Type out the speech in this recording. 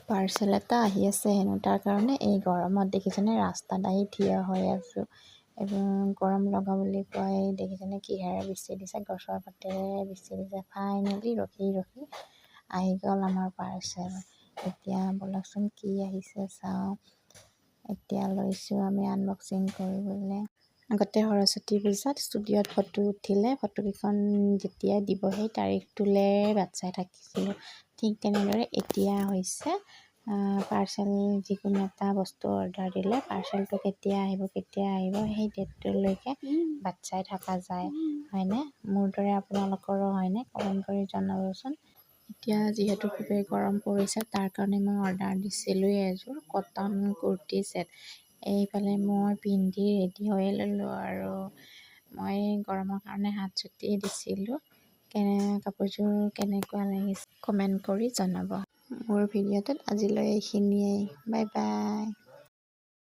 Parcel এটা আহি আছে হেনো, তাৰ কাৰণে এই গৰমত দেখিছেনে ৰাস্তাত আহি থিয় হৈ আছোঁ। এইবোৰ গৰম লগা বুলি কয়, দেখিছেনে কিহেৰে বিচি দিছে, গছৰ পাতেৰে বিচি দিছে। ফাইনেলি ৰখি ৰখি আহি গ'ল আমাৰ পাৰ্চেল। এতিয়া ব'লকচোন কি আহিছে চাওঁ। এতিয়া লৈছোঁ আমি আনবক্সিং কৰিবলৈ। আগতে সৰস্বতী পূজাত ষ্টুডিঅ'ত ফটো উঠিলে ফটোকেইখন যেতিয়া দিব সেই তাৰিখটোলৈ বাট চাই থাকিছিলোঁ। ঠিক তেনেদৰে এতিয়া হৈছে পাৰ্চেল যিকোনো এটা বস্তু অৰ্ডাৰ দিলে পাৰ্চেলটো কেতিয়া আহিব সেই ডেটটোলৈকে বাট চাই থকা যায়, হয়নে? মোৰ দৰে আপোনালোকৰো হয়নে? কমেণ্ট কৰি জনাবচোন। এতিয়া যিহেতু খুবেই গৰম পৰিছে তাৰ কাৰণে মই অৰ্ডাৰ দিছিলোঁৱেই এযোৰ কটন কুৰ্তি ছেট। এইফালে মই পিন্ধি ৰেডি হৈয়ে ল'লোঁ আৰু মই গৰমৰ কাৰণে হাত চুটি দিছিলোঁ। কাপোৰযোৰ কেনেকুৱা লাগিছে কমেণ্ট কৰি জনাব। মোৰ ভিডিঅ'টোত আজিলৈ এইখিনিয়েই। Bye bye.